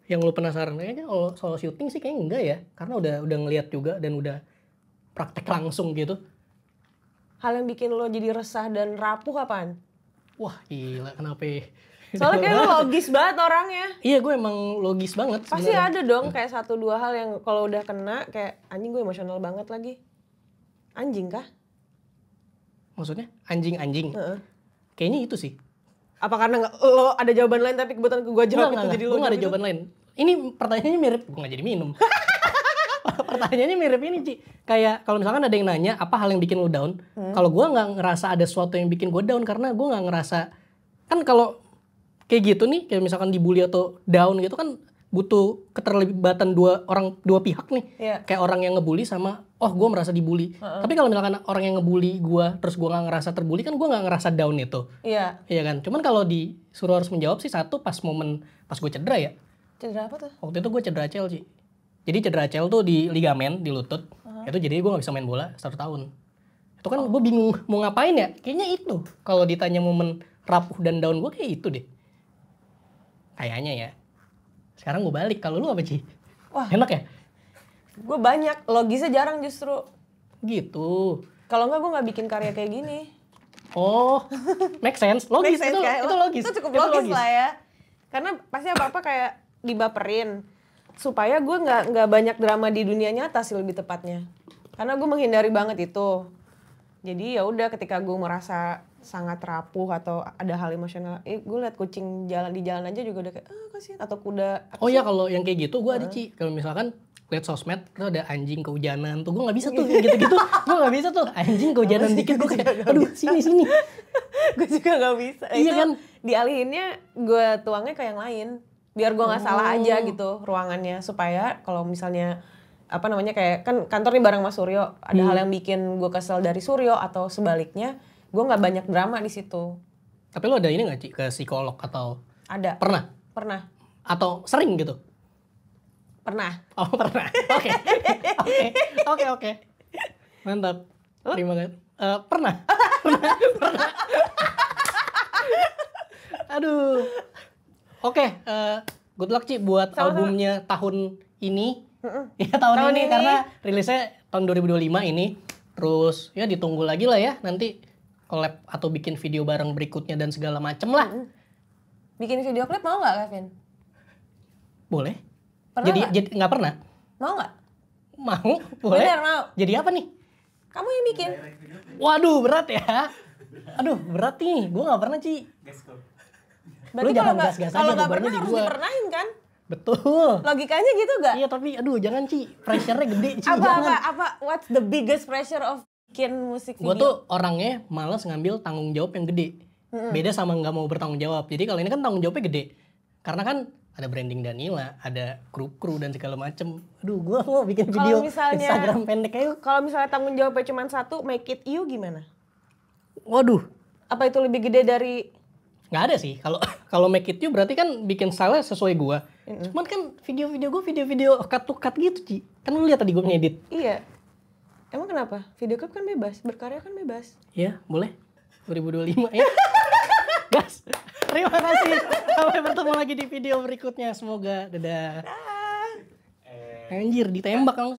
Yang lu penasaran? Kayaknya kalau soal syuting sih kayaknya enggak ya, karena udah ngeliat juga dan udah praktek langsung gitu. Hal yang bikin lo jadi resah dan rapuh apaan? Wah gila, kenapa ya? Soalnya kayak lo logis banget orangnya. Iya, gue emang logis banget Pasti sebenarnya. ada dong kayak 1-2 hal yang kalau udah kena kayak anjing gue emosional banget lagi. Anjing kah? Maksudnya anjing-anjing. Heeh. Kayaknya itu sih. Apa karena lo ada jawaban lain tapi kebetulan gue jawab itu jadi lo gue gak ada jawab itu? jawaban lain. Ini pertanyaannya mirip, gue gak jadi minum. Pertanyaannya mirip ini Ci. Kayak kalau misalkan ada yang nanya apa hal yang bikin lu down. Kalau gue gak ngerasa ada sesuatu yang bikin gue down karena gue gak ngerasa. Kan kalau kayak gitu nih, kayak misalkan dibully atau down gitu kan butuh keterlibatan dua pihak nih. Iya. Kayak orang yang ngebully sama gue merasa dibully. Tapi kalau misalkan orang yang ngebully gue terus gue gak ngerasa terbully kan gue gak ngerasa down itu. Iya. Iya kan. Cuman kalau disuruh harus menjawab sih satu pas gue cedera ya. Cedera apa tuh? Waktu itu gue cedera ACL Ci. Jadi cedera ACL tuh di ligamen, di lutut. Itu jadi gue gak bisa main bola 1 tahun. Itu kan gue bingung mau ngapain ya. Kayaknya itu. Kalau ditanya momen rapuh dan down gue kayak itu deh. Kayaknya ya. Sekarang gue balik. Kalau lu apa Ci? Wah. Enak ya? Gue banyak, logisnya jarang justru. Gitu. Kalau enggak gue nggak bikin karya kayak gini. Oh, make sense. Logis. Make sense, Itu logis. Itu cukup logis lah ya. Karena pasti apa-apa kayak dibaperin. Supaya gue nggak banyak drama di dunia nyata sih lebih tepatnya. Karena gue menghindari banget itu. Jadi ya udah ketika gue merasa sangat rapuh atau ada hal emosional, gue liat kucing jalan di jalan aja juga udah kayak kasihan, atau kuda. Oh ya kalau yang kayak gitu gue ada Ci. Kalau misalkan lihat sosmed tuh ada anjing kehujanan tuh gue nggak bisa tuh gitu-gitu. Gue nggak bisa tuh anjing kehujanan dikit gue kayak aduh sini. Gue juga nggak bisa. Iya Itu kan? dialihinnya gue tuangnya ke yang lain. Biar gue nggak salah aja gitu ruangannya, supaya kalau misalnya apa namanya kayak kan kantor nih bareng Mas Suryo, ada hal yang bikin gue kesel dari Suryo atau sebaliknya, gue nggak banyak drama di situ. Tapi lo ada ini nggak Ci ke psikolog atau Ada. pernah atau sering gitu? Pernah. Oh pernah. Oke. Mantap. Terima kasih. Pernah. Aduh. Oke. Good luck Ci buat Sama-sama. albumnya tahun ini. Ya tahun ini karena rilisnya tahun 2025 ini. Terus ya ditunggu lagi lah ya nanti collab atau bikin video bareng berikutnya dan segala macem lah. Bikin video klip mau nggak Kevin? Boleh. Pernah nggak? Jadi nggak pernah? Mau nggak? Mau? Boleh. Bener mau. Jadi apa nih? Kamu yang bikin. Waduh berat ya. Aduh berat nih. Gue nggak pernah Ci. Berarti jangan kalau nggak- gas-gas aja, kalau nggak bebannya pernah di harus gua. dipernahin kan? Betul. Logikanya gitu gak? Iya tapi aduh jangan Ci. Pressure-nya gede Ci. Jangan. Apa? What's the biggest pressure of bikin musik video? Gue tuh orangnya malas ngambil tanggung jawab yang gede. Beda sama nggak mau bertanggung jawab. Jadi kalau ini kan tanggung jawabnya gede. Karena kan ada branding Danila, ada kru dan segala macem. Aduh gue mau bikin video Kalau misalnya- Instagram pendek ayo. Kalau misalnya tanggung jawabnya cuma satu, make it you gimana? Waduh. Apa itu lebih gede dari... Nggak ada sih. Kalau make it you berarti kan bikin style sesuai gue. Cuman kan video-video gue video-video cut to cut gitu Ci. Kan lu lihat tadi gue ngedit. Iya. Emang kenapa? Video klip kan bebas, berkarya kan bebas. Iya, boleh. 2025 ya. Gas. Terima kasih. Sampai bertemu lagi di video berikutnya. Semoga. Dadah. Anjir, ditembak langsung.